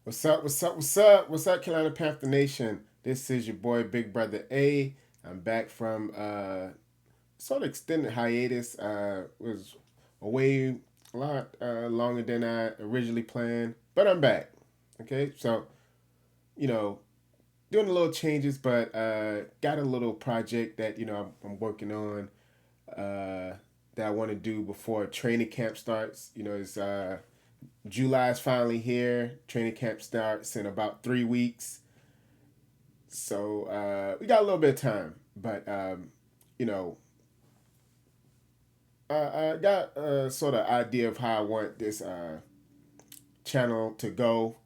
What's up? What's up? What's up? What's up, Carolina Panther Nation? This is your boy Big Brother A. I'm back from sort of extended hiatus. Was away a lot longer than I originally planned, but I'm back. Okay, so you know, doing a little changes, but got a little project that I'm working on that I want to do before training camp starts. It's July is finally here. Training camp starts in about 3 weeks. So we got a little bit of time, but you know, I got a sort of idea of how I want this channel to go,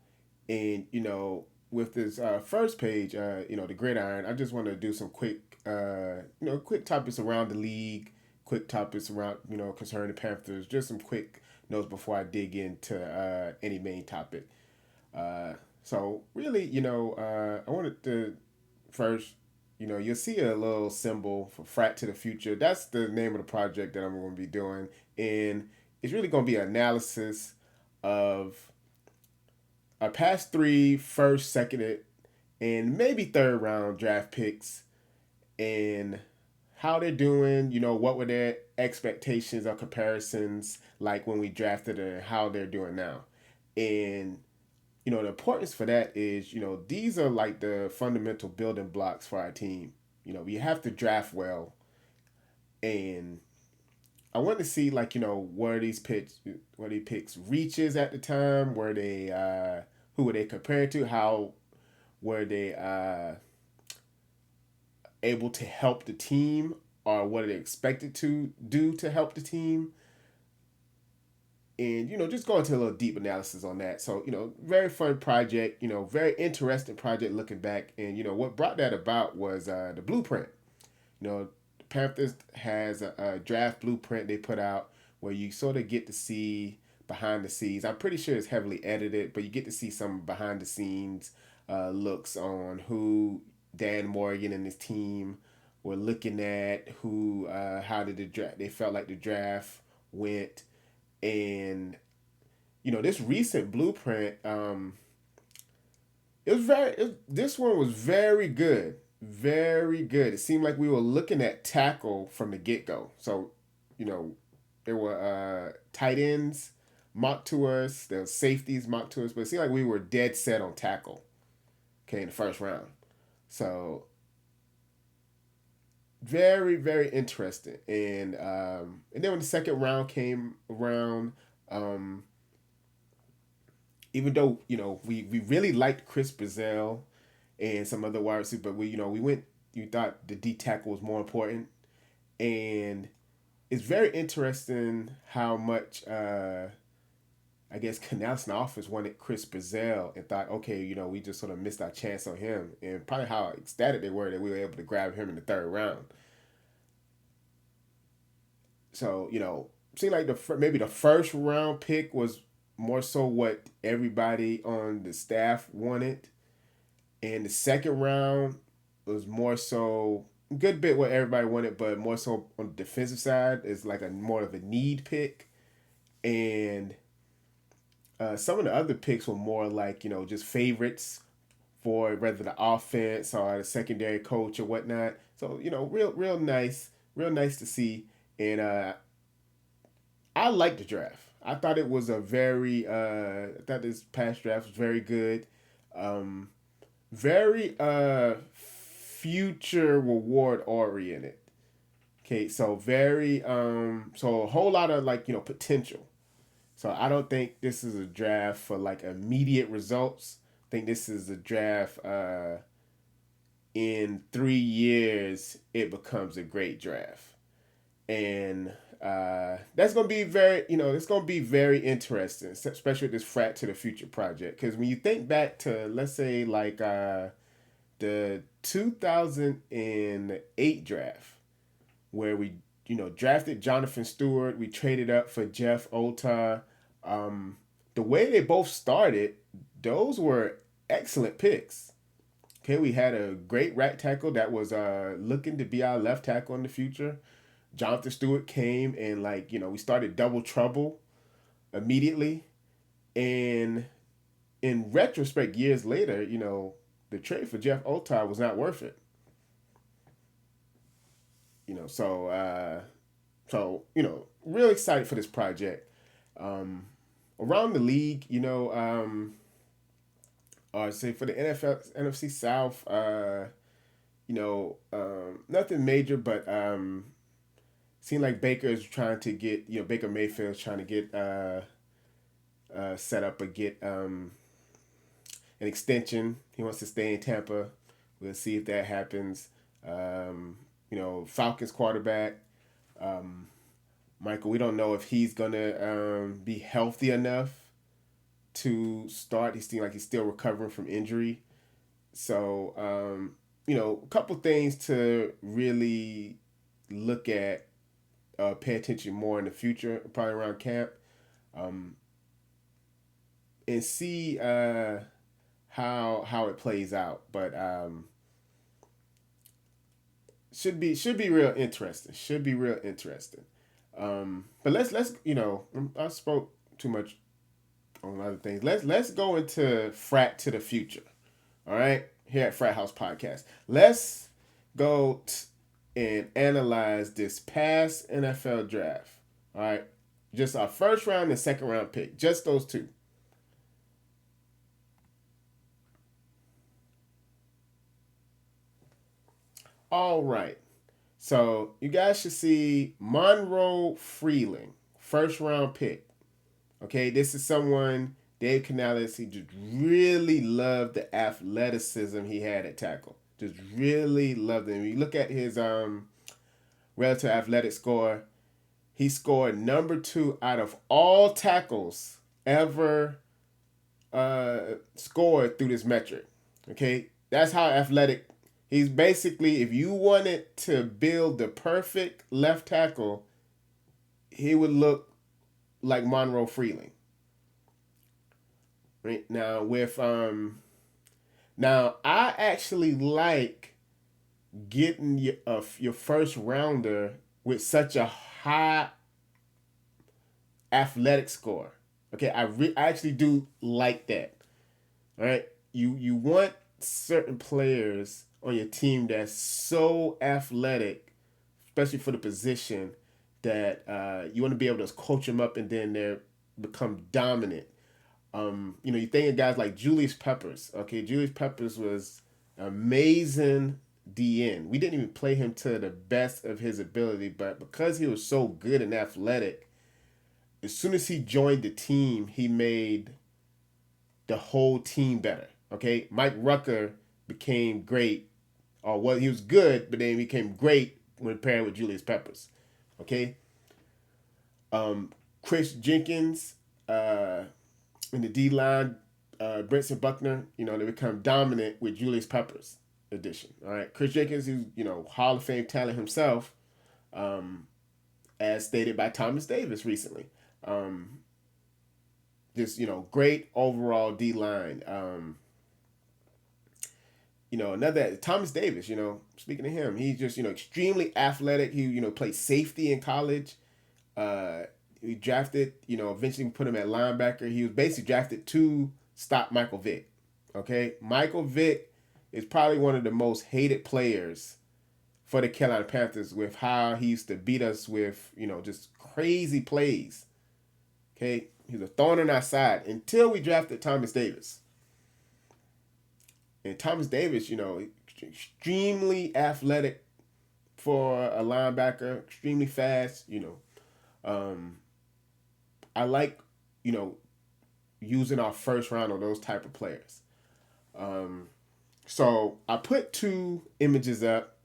and with this first page, the gridiron, I just want to do some quick, quick topics around the league, quick topics around concerning the Panthers, just some quick notes before I dig into any main topic. Uh, so really, I wanted to first, you'll see a little symbol for Frat to the Future. That's the name of the project that I'm going to be doing. And it's really going to be an analysis of our past three first, second, and maybe third round draft picks and how they're doing, what were their expectations or comparisons like when we drafted and how they're doing now. And the importance for that is, these are like the fundamental building blocks for our team. We have to draft well, and I want to see like where these picks reaches at the time, where they who were they compared to, how were they able to help the team, or what are they expected to do to help the team, and just go into a little deep analysis on that. So very fun project, very interesting project looking back, and what brought that about was the blueprint. The Panthers has a draft blueprint they put out where you sort of get to see behind the scenes. I'm pretty sure it's heavily edited, but you get to see some behind the scenes looks on who Dan Morgan and his team were looking at, who how did the draft they felt like the draft went, and this recent blueprint, this one was very good, very good. It seemed like we were looking at tackle from the get go. So you know there were tight ends mocked to us, there were safeties mocked to us, but it seemed like we were dead set on tackle. Okay, in the first round. So very very interesting, and then when the second round came around, um, even though we really liked Chris Brazil and some other wide receivers, but we went. You thought the D tackle was more important, and it's very interesting how much I guess Canals and office wanted Chris Brazil and thought, okay, we just sort of missed our chance on him, and probably how ecstatic they were that we were able to grab him in the third round. So seemed like maybe the first round pick was more so what everybody on the staff wanted, and the second round was more so a good bit what everybody wanted, but more so on the defensive side is like a more of a need pick, and some of the other picks were more like just favorites for whether the offense or the secondary coach or whatnot. So real nice to see, and I liked the draft. I thought it was a very I thought this past draft was very good. Um, very future reward oriented. Okay, so very so a whole lot of like potential. So I don't think this is a draft for like immediate results. I think this is a draft in 3 years it becomes a great draft. And that's gonna be very it's gonna be very interesting, especially with this Frat to the Future project, because when you think back to, let's say, like the 2008 draft where we drafted Jonathan Stewart, we traded up for Jeff Ota. The way they both started, those were excellent picks. Okay, we had a great right tackle that was looking to be our left tackle in the future. Jonathan Stewart came, and we started double trouble immediately, and in retrospect, years later, the trade for Jeff Otai was not worth it. Real excited for this project. Around the league, say for the NFL, NFC South, nothing major, but seemed like Baker is trying to get, Baker Mayfield's trying to get set up or get an extension. He wants to stay in Tampa. We'll see if that happens. Falcons quarterback, Michael, we don't know if he's going to be healthy enough to start. He seems like he's still recovering from injury. So, a couple things to really look at, pay attention more in the future, probably around camp, and see how it plays out. But should be real interesting. But let's I spoke too much on other things. Let's go into Frat to the future. All right, here at FratHouse Podcast, let's go and analyze this past NFL draft. All right, just our first round and second round pick, just those two. All right. So you guys should see Monroe Freeling, first round pick. Okay, this is someone, Dave Canales, he just really loved the athleticism he had at tackle. Just really loved it. When you look at his relative athletic score, he scored number 2 out of all tackles ever scored through this metric. Okay, that's how athletic. He's basically, if you wanted to build the perfect left tackle, he would look like Monroe Freeling. Right now, now I actually like getting your first rounder with such a high athletic score. Okay, I actually do like that. All right, you want certain players on your team that's so athletic, especially for the position, that you want to be able to coach them up and then they become dominant. You think of guys like Julius Peppers. Okay, Julius Peppers was amazing DN. We didn't even play him to the best of his ability, but because he was so good and athletic, as soon as he joined the team, he made the whole team better. Okay, Mike Rucker became great. He was good, but then he became great when paired with Julius Peppers. Okay. Chris Jenkins in the D line, Brinson Buckner, they become dominant with Julius Peppers addition. All right. Chris Jenkins, who's, Hall of Fame talent himself, as stated by Thomas Davis recently. Just, great overall D line. Another Thomas Davis, speaking of him, he's just, extremely athletic. He, played safety in college. He drafted, eventually put him at linebacker. He was basically drafted to stop Michael Vick. Okay. Michael Vick is probably one of the most hated players for the Carolina Panthers with how he used to beat us with, just crazy plays. Okay. He was a thorn in our side until we drafted Thomas Davis. And Thomas Davis, extremely athletic for a linebacker, extremely fast, I like, using our first round on those type of players. So I put 2 images up.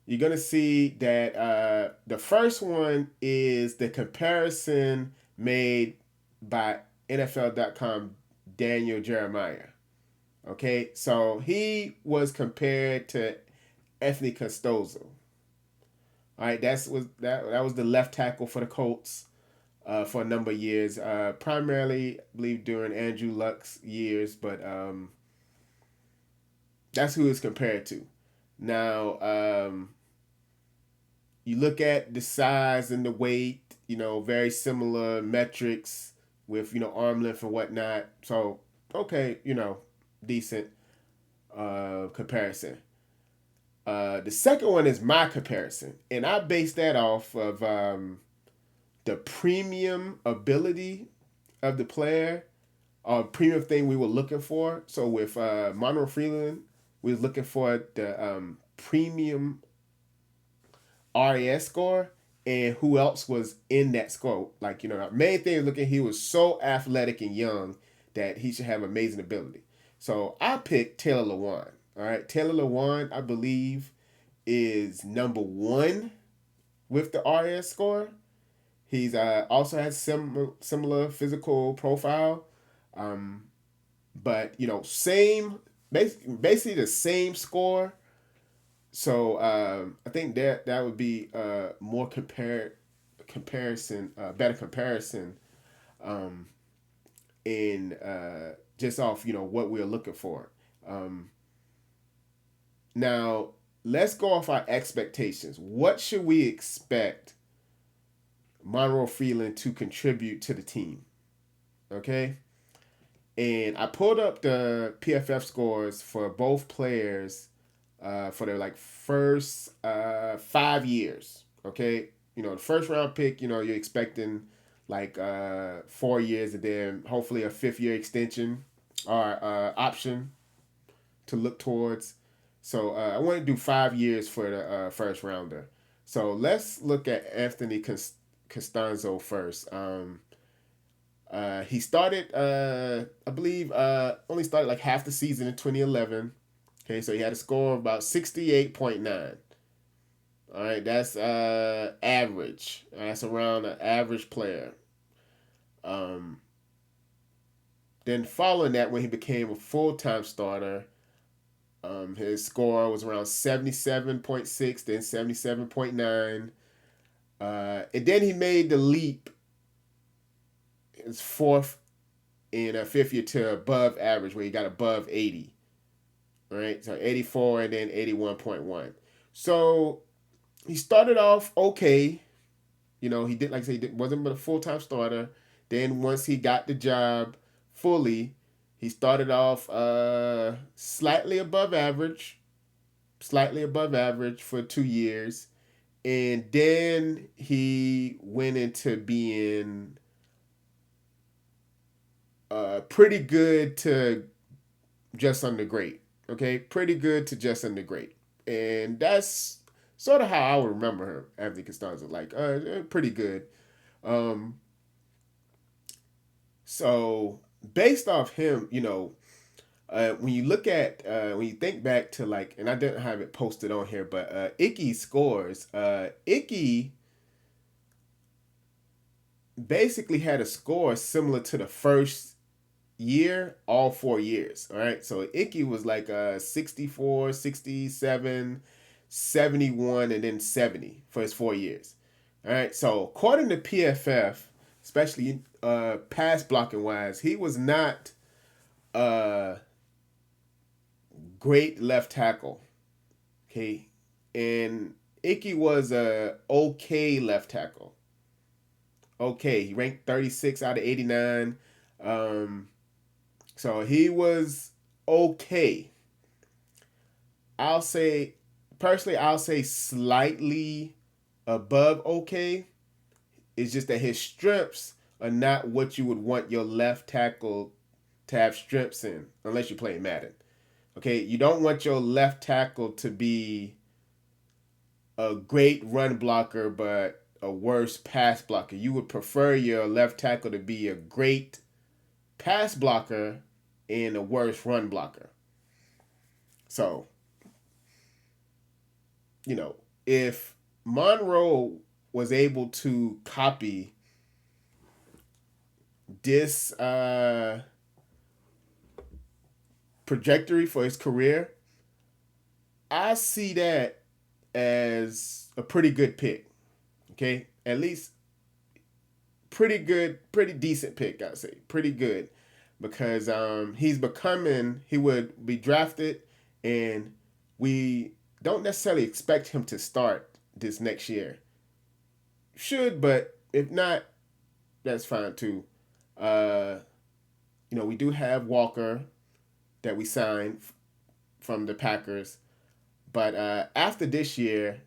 You're going to see that the first one is the comparison made by NFL.com Daniel Jeremiah. Okay, so he was compared to Anthony Costoso. All right, that was the left tackle for the Colts for a number of years. Primarily, I believe during Andrew Luck's years, but that's who it's compared to. Now, you look at the size and the weight, very similar metrics with arm length and whatnot. So okay, decent comparison. The second one is my comparison, and I base that off of the premium ability of the player, or premium thing we were looking for. So with Monroe Freeland, we was looking for the premium RAS score, and who else was in that score. Like, our main thing is looking, he was so athletic and young that he should have amazing ability. So I picked Taylor Lewan. All right, Taylor Lewan, I believe, is number one with the RAS score. He's also has similar physical profile, um, but same, basically the same score. So I think that would be more comparison, better comparison, um, in just off what we're looking for. Um, Now let's go off our expectations. What should we expect Monroe Freeland to contribute to the team? Okay, and I pulled up the PFF scores for both players for their like first 5 years. Okay, the first round pick, you're expecting like 4 years, and then hopefully a fifth year extension or option to look towards. So I want to do 5 years for the first rounder. So let's look at Anthony Costanzo first. He started, I believe, only started like half the season in 2011. Okay, so he had a score of about 68.9. All right, that's average. That's around an average player. Um, then following that, when he became a full-time starter, his score was around 77.6, then 77.9. And then he made the leap, his fourth and fifth year, to above average, where he got above 80. Right? So 84 and then 81.1. So he started off okay. He did, like I said, he wasn't but a full-time starter. Then once he got the job fully, he started off slightly above average for 2 years. And then he went into being pretty good to just under great. Okay, pretty good to just under great. And that's sort of how I would remember him, Anthony Costanzo. Like, pretty good. Um, so based off him, when you look at when you think back to, like, and I didn't have it posted on here, but Icky's scores. Icky basically had a score similar to the first year, all 4 years. All right, so Icky was like 64, 67, 71, and then 70 for his 4 years. All right, so according to PFF, especially pass blocking wise, he was not great left tackle. Okay, and Icky was a okay left tackle. Okay, he ranked 36 out of 89. So he was okay. I'll say, personally, I'll say slightly above okay. It's just that his strengths are not what you would want your left tackle to have strengths in, unless you're playing Madden. Okay, you don't want your left tackle to be a great run blocker but a worse pass blocker. You would prefer your left tackle to be a great pass blocker and a worse run blocker. So, if Monroe was able to copy this trajectory for his career, I see that as a pretty good pick. Okay, at least pretty good, pretty decent pick, I'd say. Pretty good. Because he would be drafted, and we don't necessarily expect him to start this next year. Should, but if not, that's fine too. we do have Walker that we signed from the Packers, but after this year,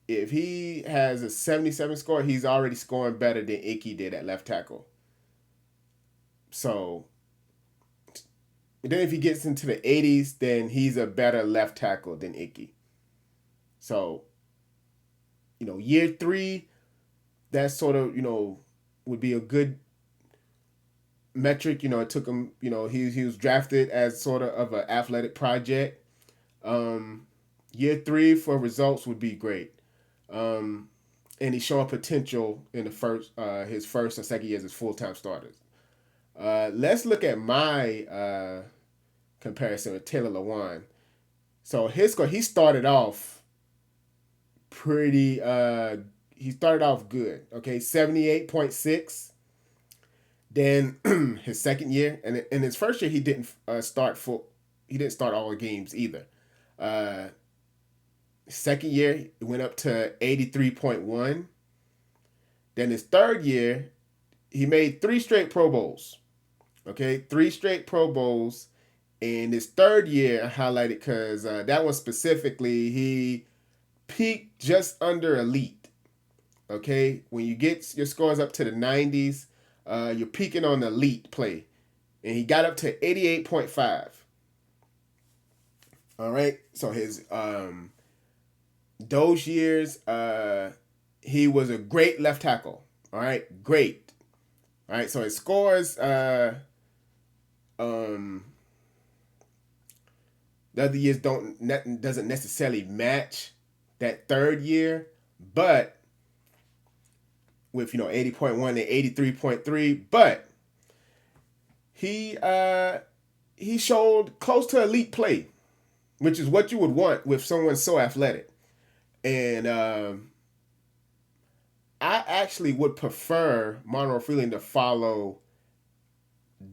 if he has a 77 score, he's already scoring better than Icky did at left tackle. So then if he gets into the 80s, then he's a better left tackle than Icky. So, year 3, that sort of, would be a good metric. It took him, he was drafted as sort of an athletic project. Year 3 for results would be great. And he's showing potential in the his first and second years as full-time starters. Let's look at my comparison with Taylor Lewan. So his score, he started off pretty. He started off good. Okay, 78.6. Then his second year, and in his first year, he didn't start full. He didn't start all the games either. Second year, it went up to 83.1. Then his third year, he made 3 straight Pro Bowls. Okay, 3 straight Pro Bowls. And his third year, I highlighted because that one specifically, he peaked just under elite. Okay, when you get your scores up to the 90s, you're peaking on elite play. And he got up to 88.5. All right, so his those years, he was a great left tackle. All right, great. All right, so his scores, the other years doesn't necessarily match that third year, but with 80.1 and 83.3, but he showed close to elite play, which is what you would want with someone so athletic. And I actually would prefer Monroe Freeland to follow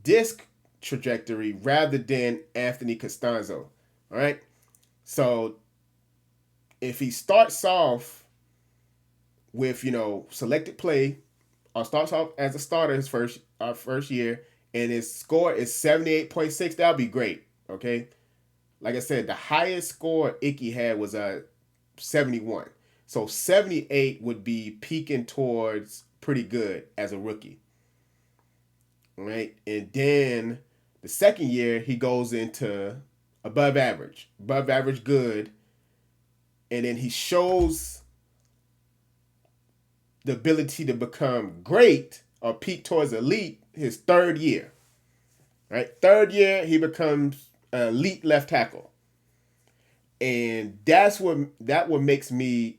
this trajectory rather than Anthony Costanzo. All right. So if he starts off with, selected play, or starts off as a starter his first year, and his score is 78.6, that'll be great. Okay. Like I said, the highest score Icky had was 71. So 78 would be peaking towards pretty good as a rookie. All right. And then the second year, he goes into above average good. And then he shows the ability to become great or peak towards elite his third year. Right? Third year, he becomes an elite left tackle. And that what makes me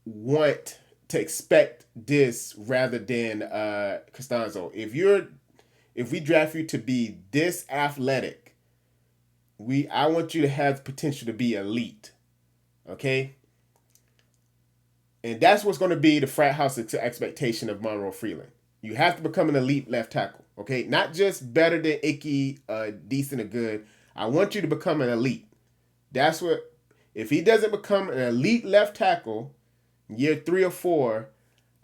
want to expect this rather than Costanzo. If we draft you to be this athletic, I want you to have the potential to be elite. Okay? And that's what's going to be the Frat House expectation of Monroe Freeland. You have to become an elite left tackle. Okay? Not just better than Icky, decent or good. I want you to become an elite. That's what, if he doesn't become an elite left tackle, year 3 or 4,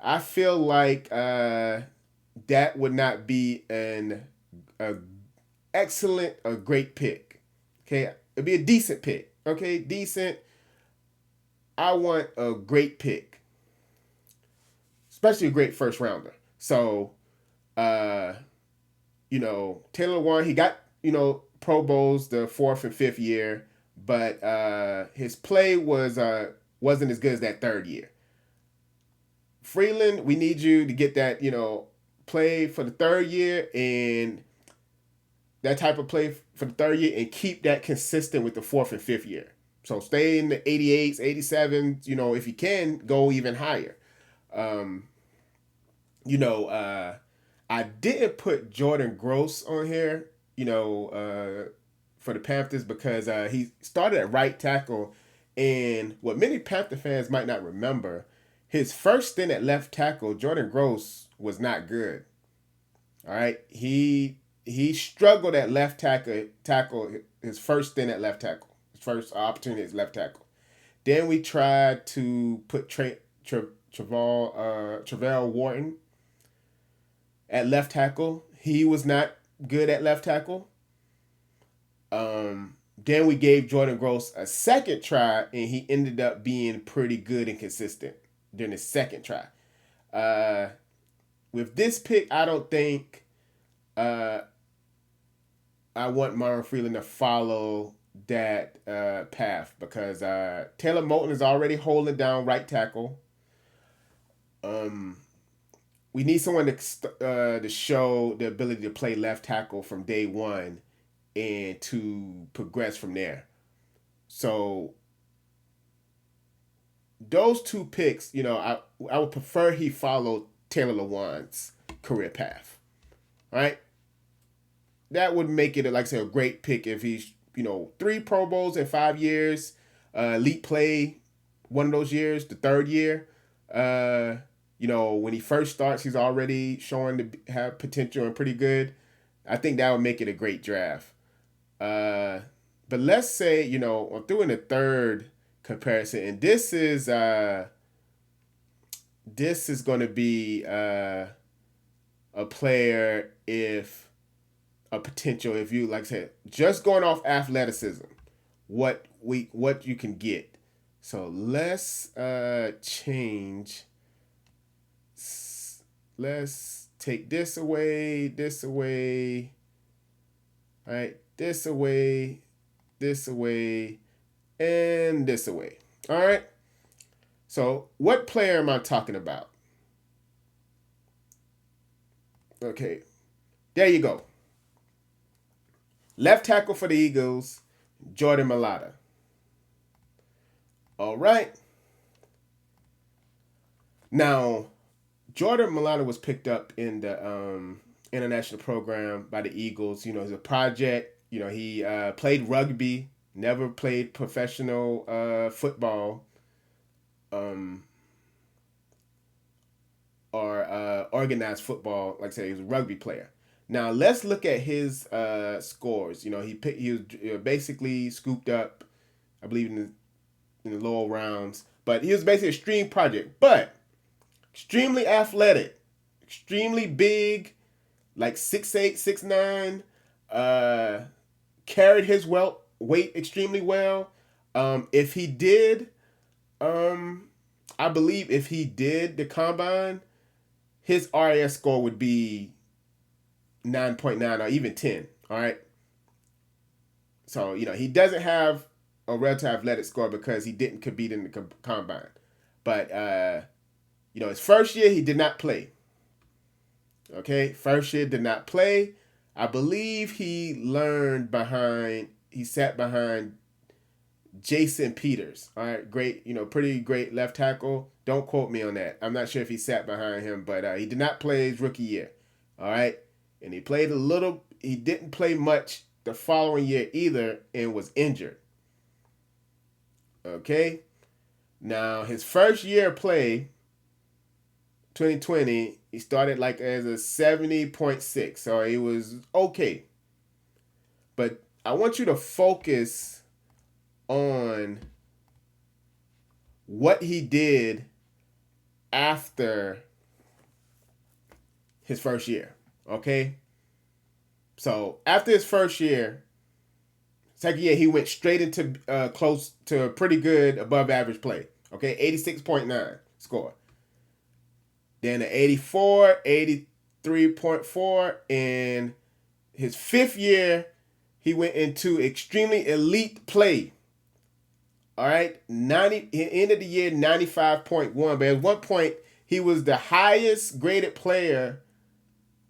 I feel like that would not be a great pick. Okay, it'd be a decent pick. Okay, decent. I want a great pick, especially a great first rounder. So, Taylor Lewan, he got Pro Bowls the 4th and 5th year, but his play wasn't as good as that third year. Freeland, we need you to get that, play for the third year and that type of play for the third year and keep that consistent with the 4th and 5th year. So stay in the 88s, 87s, if you can, go even higher. I didn't put Jordan Gross on here, for the Panthers because he started at right tackle. And what many Panther fans might not remember, his first stint at left tackle, Jordan Gross, was not good. All right. He struggled at left tackle his first stint at left tackle. His first opportunity as left tackle. Then we tried to put Travell Wharton at left tackle. He was not good at left tackle. Then we gave Jordan Gross a second try, and he ended up being pretty good and consistent during the second try. With this pick, I don't think I want Myron Freeland to follow that path because Taylor Moton is already holding down right tackle. We need someone to show the ability to play left tackle from day one and to progress from there. So those two picks, I would prefer he follow Taylor Lewan's career path. All right? That would make it, like I said, a great pick if he's, 3 Pro Bowls in 5 years, elite play one of those years, the third year. When he first starts, he's already showing to have potential and pretty good. I think that would make it a great draft. But let's say, I'm doing a third comparison, and this is going to be a player if you, like I said, just going off athleticism, what you can get. So let's change. Let's take this away, all right, this away, and this away. All right. So what player am I talking about? Okay, there you go. Left tackle for the Eagles, Jordan Mailata. All right. Now, Jordan Mailata was picked up in the international program by the Eagles. He's a project. He played rugby, never played professional football or organized football. Like I said, he was a rugby player. Now let's look at his scores. He was basically scooped up, I believe, in the lower rounds. But he was basically a stream project. But extremely athletic, extremely big, like 6'8", 6'9", carried his weight extremely well. If he did, I believe if he did the combine, his RAS score would be 9.9 or even 10. All right. So, he doesn't have a relative athletic score because he didn't compete in the combine. But, his first year, he did not play. Okay. First year, did not play. I believe he sat behind Jason Peters. All right. Great, pretty great left tackle. Don't quote me on that. I'm not sure if he sat behind him, but he did not play his rookie year. All right. And he didn't play much the following year either and was injured. Okay. Now, his first year of play, 2020, he started like as a 70.6. So he was okay. But I want you to focus on what he did after his first year. Okay? So after his first year, second year, he went straight into close to pretty good above average play. Okay? 86.9 score. Then an 84, 83.4. And his fifth year, he went into extremely elite play. All right? He ended the year 95.1. But at one point, he was the highest graded player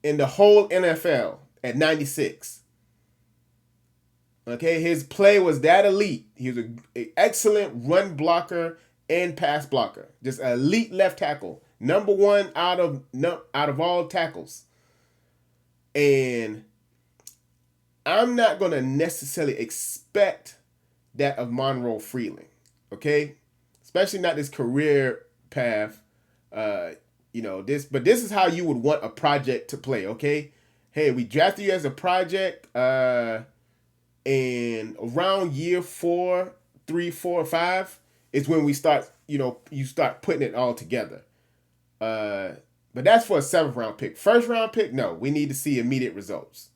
in the whole NFL at 96. Okay, his play was that elite. He was an excellent run blocker and pass blocker. Just an elite left tackle. Number one out of all tackles. And I'm not going to necessarily expect that of Monroe Freeland. Okay? Especially not this career path. But this is how you would want a project to play, okay? Hey, we drafted you as a project, and around year 4, 3, 4, 5 is when we start, you start putting it all together. But that's for a 7th round pick. 1st round pick, no. We need to see immediate results.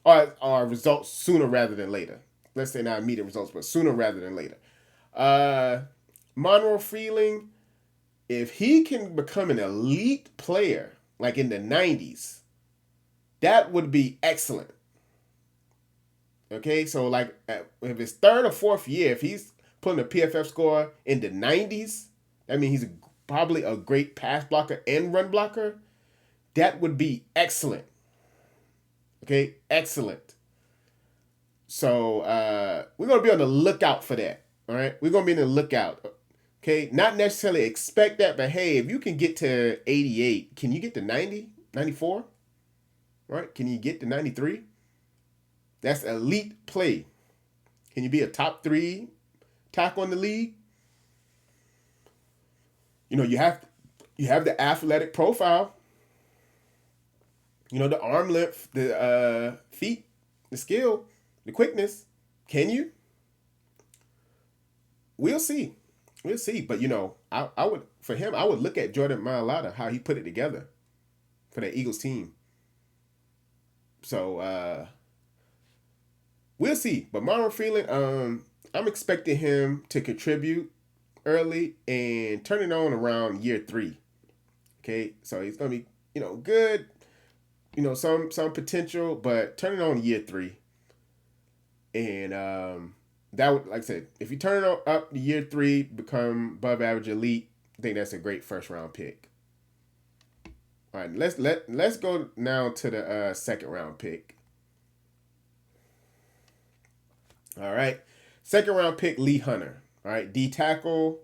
Or results sooner rather than later. Let's say not immediate results, but sooner rather than later. Monroe Freeling, if he can become an elite player, like in the 90s, that would be excellent. Okay, so like if his 3rd or 4th year, if he's putting a PFF score in the 90s, that means he's probably a great pass blocker and run blocker. That would be excellent. Okay, excellent. So we're going to be on the lookout for that. All right, we're going to be on the lookout. Okay, not necessarily expect that, but hey, if you can get to 88, can you get to 90, 94? Right? Can you get to 93? That's elite play. Can you be a top 3 tackle in the league? You know, you have the athletic profile. You know, the arm length, the feet, the skill, the quickness. Can you? We'll see. We'll see. But, you know, I would, for him, I would look at Jordan Mailata, how he put it together for that Eagles team. So, we'll see. But Monroe Freeling, I'm expecting him to contribute early and turn it on around year 3. Okay, so he's gonna be, you know, good, you know, some potential, but turn it on year 3. And that would, like I said, if you turn it up to year 3, become above average elite, I think that's a great 1st-round pick. All right, let's go now to the 2nd-round pick. All right, 2nd-round pick, Lee Hunter. All right, D tackle,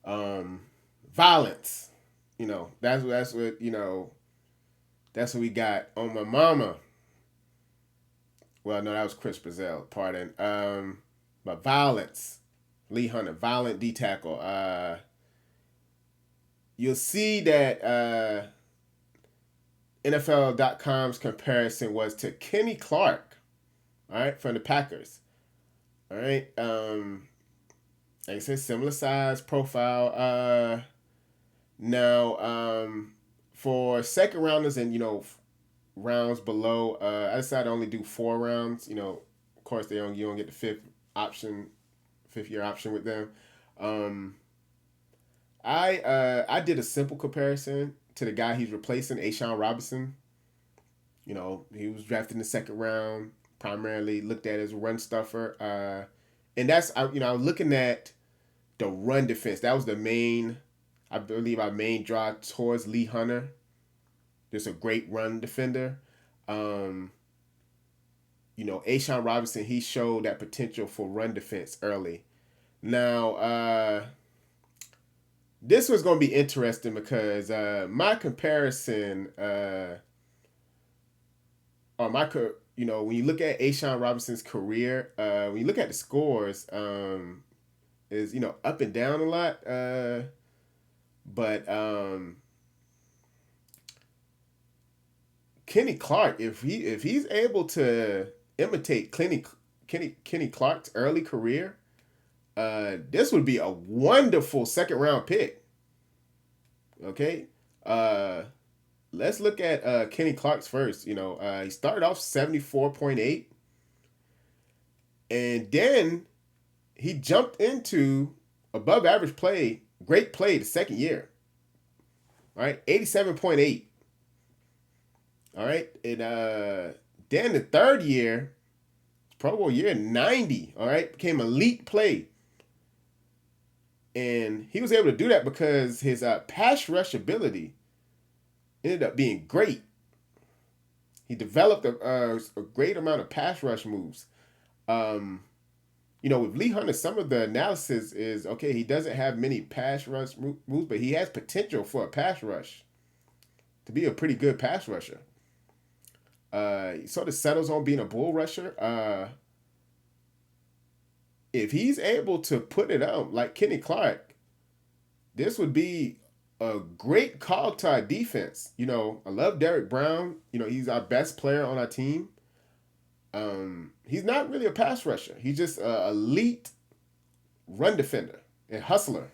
violence. You know, that's what, you know, that's what we got on my mama. Well, no, that was Chris Brazil, pardon. But violence, Lee Hunter, violent D tackle. You'll see that NFL.com's comparison was to Kenny Clark, all right, from the Packers. All right. Like I said, similar size, profile. Now, for 2nd-rounders and, you know, rounds below, I decided to only do 4 rounds. You know, of course, you don't get the 5th-year option with them. I did a simple comparison to the guy he's replacing, Ashawn Robinson. You know, he was drafted in the 2nd round, primarily looked at as a run stuffer. And that's, you know, I was looking at the run defense. That was the main, I believe, our main draw towards Lee Hunter. Just a great run defender. You know, Ashawn Robinson, he showed that potential for run defense early. Now, this was going to be interesting because my comparison, you know, when you look at Ashawn Robinson's career, when you look at the scores, is, you know, up and down a lot. But Kenny Clark, if he's able to imitate Kenny Clark's early career, this would be a wonderful 2nd-round pick. Okay. Let's look at Kenny Clark's first. You know, he started off 74.8. And then he jumped into above average play, great play the 2nd year. All right, 87.8. All right. And then the 3rd year, Pro Bowl year, 90. All right, became elite play. And he was able to do that because his pass rush ability ended up being great. He developed a great amount of pass rush moves. You know, with Lee Hunter, some of the analysis is, okay, he doesn't have many pass rush moves, but he has potential for a pass rush to be a pretty good pass rusher. He sort of settles on being a bull rusher. If he's able to put it out like Kenny Clark, this would be a great call to our defense. You know, I love Derek Brown. You know, he's our best player on our team. He's not really a pass rusher. He's just an elite run defender and hustler.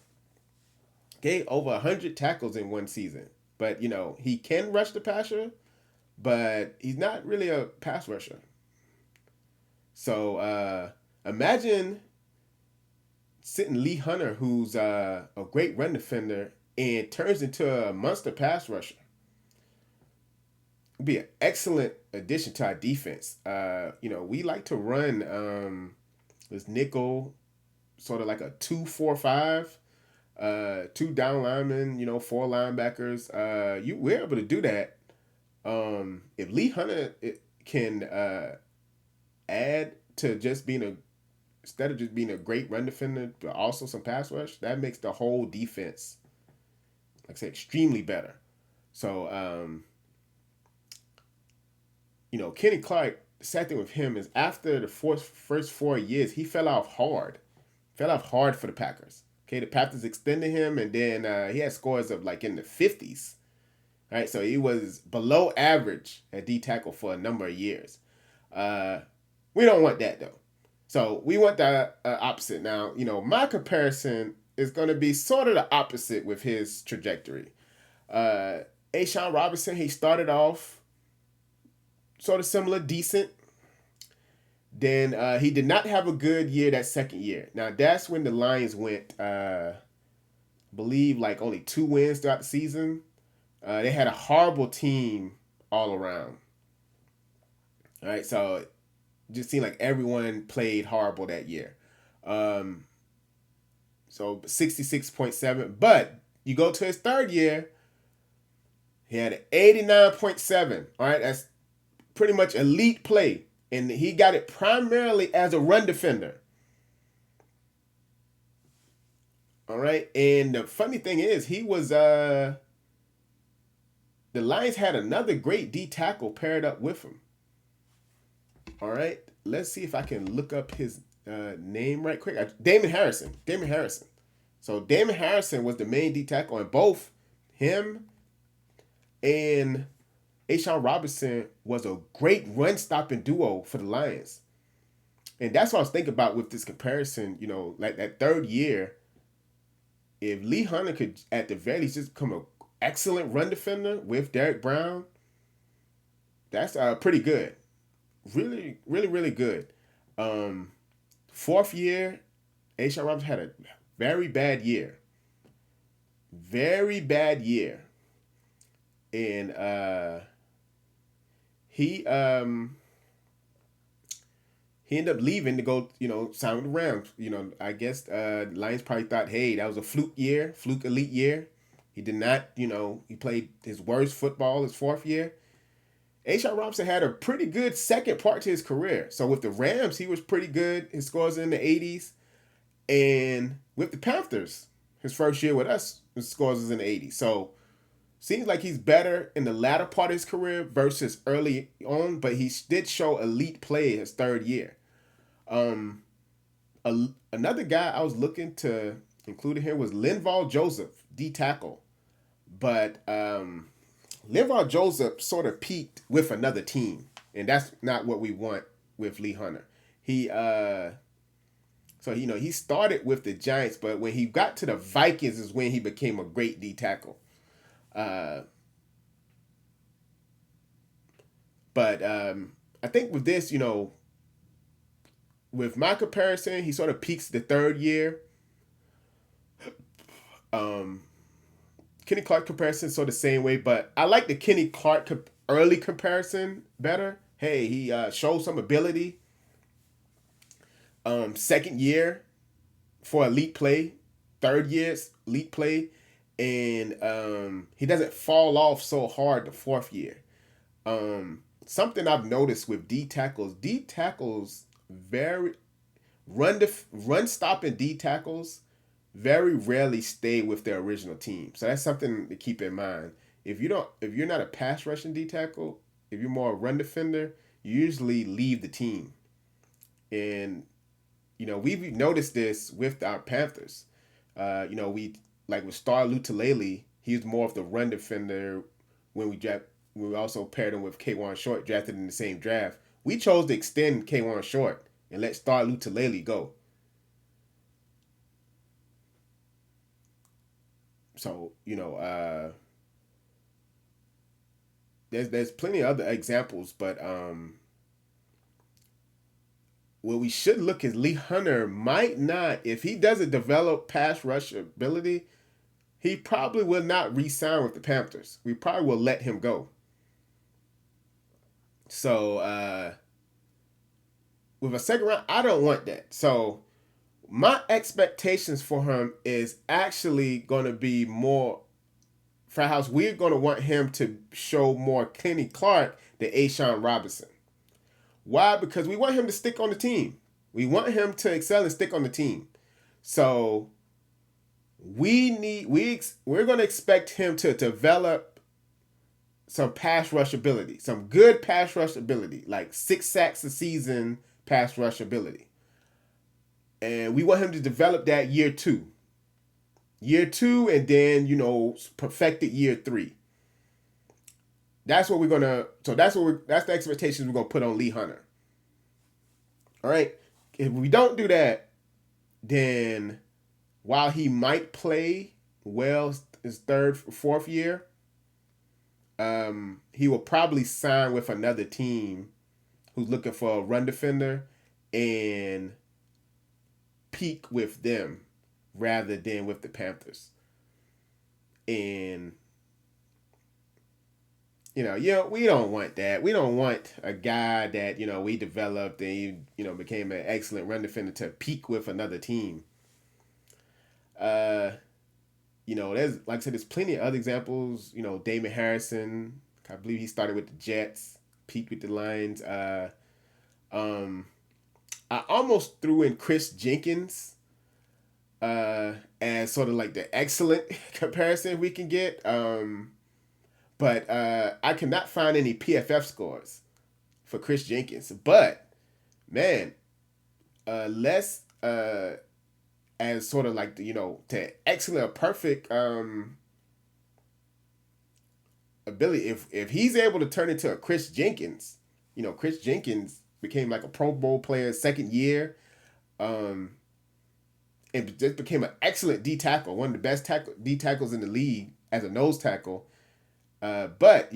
Okay, over 100 tackles in one season. but he can rush the passer, but he's not really a pass rusher. So imagine sitting Lee Hunter, who's a great run defender, and turns into a monster pass rusher. It'd be an excellent addition to our defense. We like to run this nickel, sort of like a 2-4-5, two down linemen, four linebackers. We're able to do that. If Lee Hunter can add to just being instead of just being a great run defender, but also some pass rush, that makes the whole defense, like I said, extremely better. So, Kenny Clark, the sad thing with him is after the first 4 years, he fell off hard. Fell off hard for the Packers. Okay, the Panthers extended him, and then he had scores of like in the 50s. All right, so he was below average at D tackle for a number of years. We don't want that though. So we want the opposite. Now, my comparison is going to be sort of the opposite with his trajectory. Ashawn Robinson, he started off sort of similar, decent. Then he did not have a good year that second year. Now, that's when the Lions went, I believe, like only 2 wins throughout the season. They had a horrible team all around. All right, so just seemed like everyone played horrible that year. So 66.7. But you go to his third year, he had an 89.7. All right, that's pretty much elite play. And he got it primarily as a run defender. All right, and the funny thing is, he was the Lions had another great D tackle paired up with him. All right, let's see if I can look up his name right quick. Damon Harrison. So Damon Harrison was the main D tackle, and both him and Ashawn Robinson was a great run-stopping duo for the Lions. And that's what I was thinking about with this comparison, like that third year, if Lee Hunter could, at the very least, just become an excellent run defender with Derek Brown, that's pretty good. Really, really, really good. Fourth year, Ashawn Robinson had a very bad year. Very bad year. And he ended up leaving to go, sign with the Rams. I guess Lions probably thought, hey, that was a fluke elite year. He did not, he played his worst football his fourth year. Ashawn Robinson had a pretty good second part to his career. So with the Rams, he was pretty good. His scores in the 80s. And with the Panthers, his first year with us, his scores was in the 80s. So seems like he's better in the latter part of his career versus early on, but he did show elite play his third year. Another guy I was looking to include here was Linval Joseph, D tackle. But Linval Joseph sort of peaked with another team, and that's not what we want with Lee Hunter. He started with the Giants, but when he got to the Vikings is when he became a great D tackle. But I think with this, with my comparison, he sort of peaks the third year. Kenny Clark comparison sort of the same way, but I like the Kenny Clark early comparison better. Hey, he showed some ability. Second year for elite play, third year's elite play, and he doesn't fall off so hard the fourth year. Something I've noticed with D tackles very run stopping D tackles very rarely stay with their original team. So that's something to keep in mind. If you're not a pass rushing D tackle, if you're more a run defender, you usually leave the team. And we've noticed this with our Panthers. We like with Star Lutulele, he was more of the run defender when we also paired him with K'Wan Short, drafted in the same draft. We chose to extend K'Wan Short and let Star Lutulele go. So, there's plenty of other examples, but what we should look is Lee Hunter might not, if he doesn't develop pass rush ability, he probably will not re-sign with the Panthers. We probably will let him go. So with a second round, I don't want that. So my expectations for him is actually going to be more FratHouse. We're going to want him to show more Kenny Clark than Ashawn Robinson. Why? Because we want him to stick on the team. We want him to excel and stick on the team. So we're going to expect him to develop some pass rush ability, some good pass rush ability, like 6 sacks a season pass rush ability. And we want him to develop that year 2. Year 2, and then, perfect it year 3. That's what we're gonna. So that's the expectations we're gonna put on Lee Hunter. All right. If we don't do that, then while he might play well his 3rd, 4th year, he will probably sign with another team who's looking for a run defender and peak with them rather than with the Panthers. And we don't want that. We don't want a guy that, we developed and he, became an excellent run defender to peak with another team. There's, like I said, there's plenty of other examples. Damon Harrison, I believe he started with the Jets, peaked with the Lions. I almost threw in Chris Jenkins as sort of like the excellent comparison we can get. But I cannot find any PFF scores for Chris Jenkins. But, man, less as sort of like, to excellent or perfect ability. If he's able to turn into a Chris Jenkins, Chris Jenkins became like a Pro Bowl player 2nd year. And just became an excellent D tackle, one of the best D tackles in the league as a nose tackle. But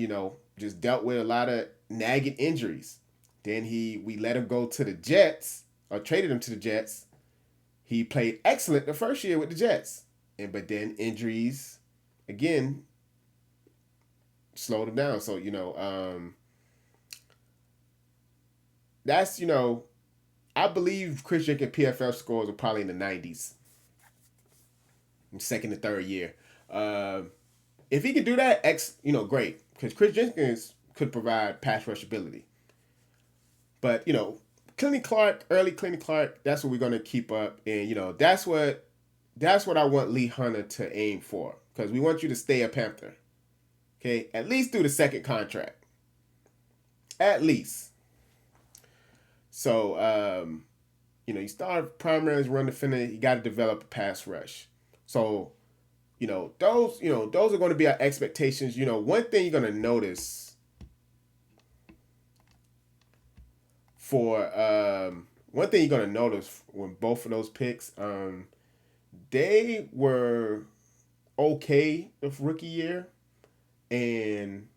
just dealt with a lot of nagging injuries. Then we let him go to the Jets, or traded him to the Jets. He played excellent the first year with the Jets, but then injuries again slowed him down. So that's I believe Chris Jenkins PFF scores are probably in the 90s, 2nd and 3rd year. If he could do that, great. Because Chris Jenkins could provide pass rush ability. But, Kenny Clark, early Kenny Clark, that's what we're going to keep up. And, that's what I want Lee Hunter to aim for. Because we want you to stay a Panther. Okay? At least through the 2nd contract. At least. So, you start primary as run defender, you got to develop a pass rush. So, those are going to be our expectations. One thing you're going to notice when both of those picks, they were okay with rookie year, and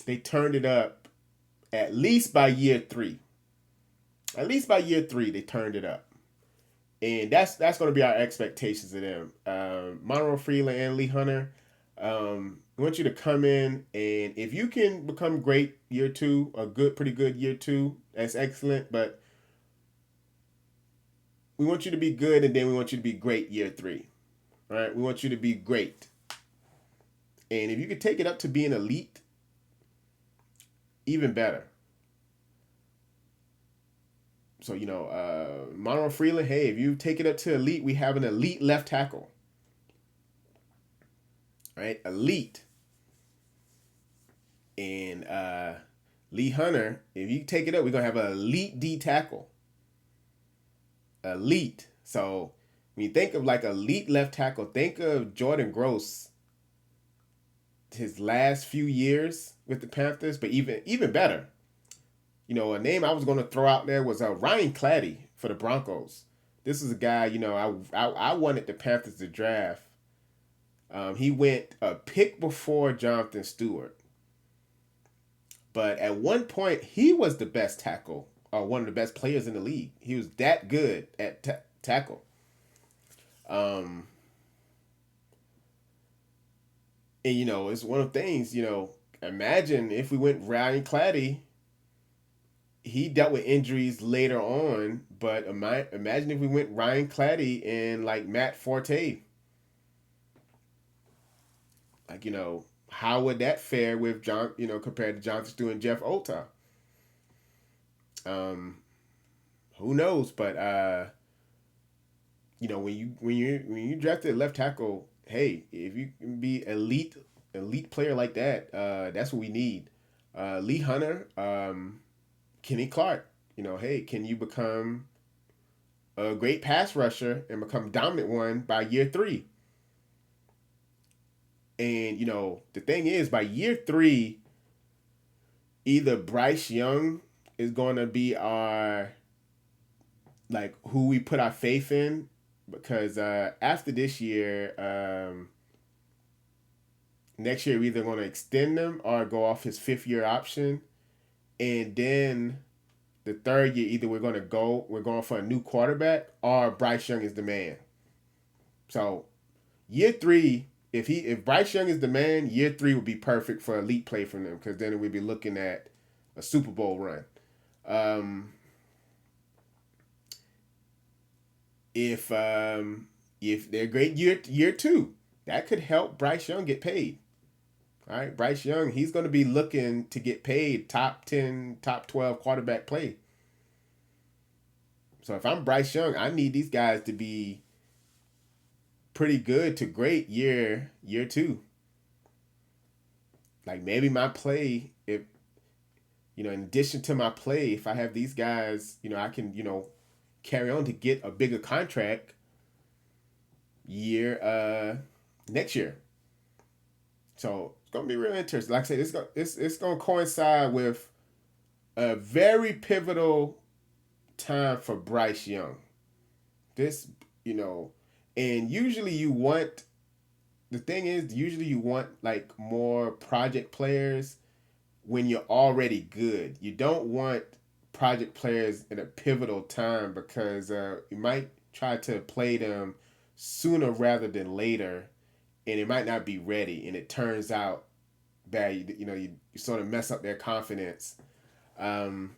they turned it up at least by year 3. At least by year 3, they turned it up. And that's going to be our expectations of them. Monroe Freeland and Lee Hunter, we want you to come in, and if you can become great year 2, pretty good year 2, that's excellent. But we want you to be good, and then we want you to be great year 3. All right? We want you to be great. And if you could take it up to being elite, even better. So, Monroe Freeland, hey, if you take it up to elite, we have an elite left tackle. Right? Elite. And Lee Hunter, if you take it up, we're going to have an elite D tackle. Elite. So, when you think of like elite left tackle, think of Jordan Gross, his last few years with the Panthers, but even better. A name I was going to throw out there was Ryan Clady for the Broncos. This is a guy, I wanted the Panthers to draft. He went a pick before Jonathan Stewart. But at one point, he was the best tackle, or one of the best players in the league. He was that good at tackle. Um, and it's one of the things. Imagine if we went Ryan Clady. He dealt with injuries later on, but imagine if we went Ryan Clady and like Matt Forte. Like, how would that fare with John, compared to Jonathan Stewart and Jeff Otah? Um, who knows? But when you drafted left tackle, hey, if you can be elite player like that, that's what we need. Lee Hunter, Kenny Clark, hey, can you become a great pass rusher and become dominant one by year 3? And the thing is, by year 3, either Bryce Young is going to be our, like, who we put our faith in, because after this year, next year we're either going to extend him or go off his 5th-year option, and then the 3rd year either we're going for a new quarterback or Bryce Young is the man. So year 3, if Bryce Young is the man, year 3 would be perfect for elite play from them, because then we'd be looking at a Super Bowl run. If they're great year 2, that could help Bryce Young get paid. All right, Bryce Young, he's going to be looking to get paid top 10, top 12 quarterback play. So if I'm Bryce Young, I need these guys to be pretty good to great year 2. Like, maybe my play, if in addition to my play, if I have these guys, I can carry on to get a bigger contract next year. So it's gonna be real interesting. Like I said, it's gonna coincide with a very pivotal time for Bryce Young. This, and usually you want, the thing is, usually you want like more project players when you're already good. You don't want project players in a pivotal time, because you might try to play them sooner rather than later, and it might not be ready, and it turns out bad. You sort of mess up their confidence. And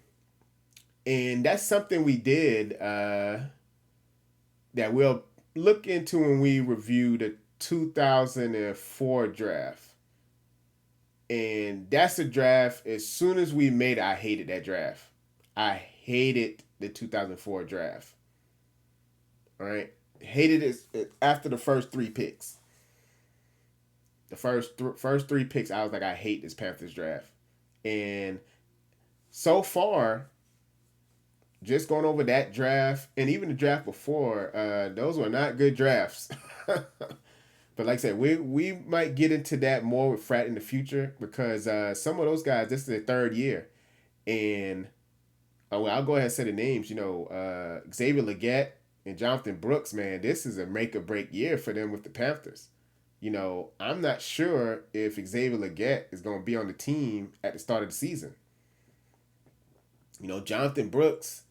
that's something we did that we'll look into when we review the 2004 draft. And that's a draft, as soon as we made it, I hated that draft. I hated the 2004 draft. All right? Hated it after the first 3 picks. The first 3 picks, I was like, I hate this Panthers draft. And so far, just going over that draft, and even the draft before, those were not good drafts. But like I said, we might get into that more with Frat in the future, because some of those guys, this is their 3rd year. And I'll go ahead and say the names. Xavier Legette and Jonathan Brooks, man, this is a make or break year for them with the Panthers. I'm not sure if Xavier Legette is going to be on the team at the start of the season. Jonathan Brooks,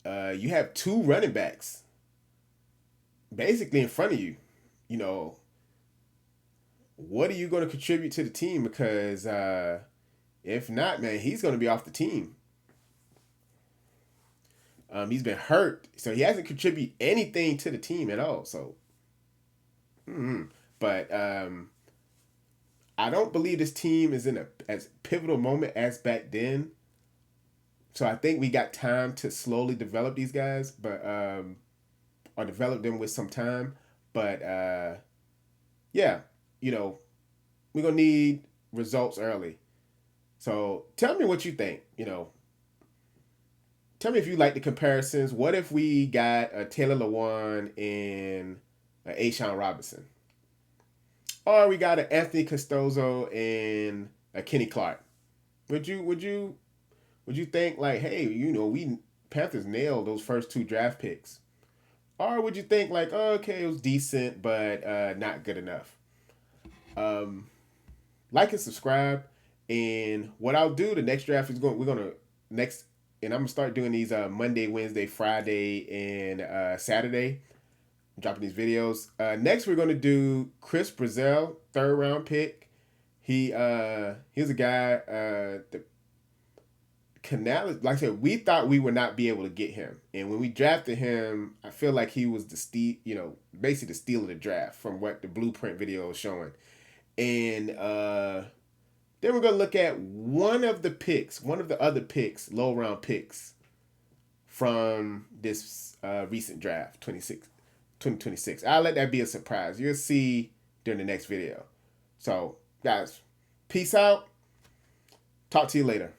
you have 2 running backs basically in front of you. What are you going to contribute to the team? Because if not, man, he's going to be off the team. He's been hurt, so he hasn't contributed anything to the team at all. So, but I don't believe this team is in a as pivotal moment as back then. So I think we got time to slowly develop these guys, but or develop them with some time. But yeah, we're gonna need results early. So tell me what you think. Tell me if you like the comparisons. What if we got a Taylor Lewan and a Ashawn Robinson, or we got an Anthony Costoso and a Kenny Clark? Would you think like, hey, we Panthers nailed those first 2 draft picks? Or would you think like, oh, okay, it was decent, but not good enough? Like and subscribe. And what I'll do, the next draft is we're gonna next, and I'm gonna start doing these Monday, Wednesday, Friday, and Saturday. I'm dropping these videos. Next, we're gonna do Chris Brazil, 3rd round pick. He's a guy. The Canal, like I said, we thought we would not be able to get him, and when we drafted him, I feel like he was the steal, basically the steal of the draft from what the blueprint video is showing. And then we're gonna look at one of the other picks, low round picks from this recent draft, 2026. I'll let that be a surprise. You'll see during the next video. So, guys, peace out. Talk to you later.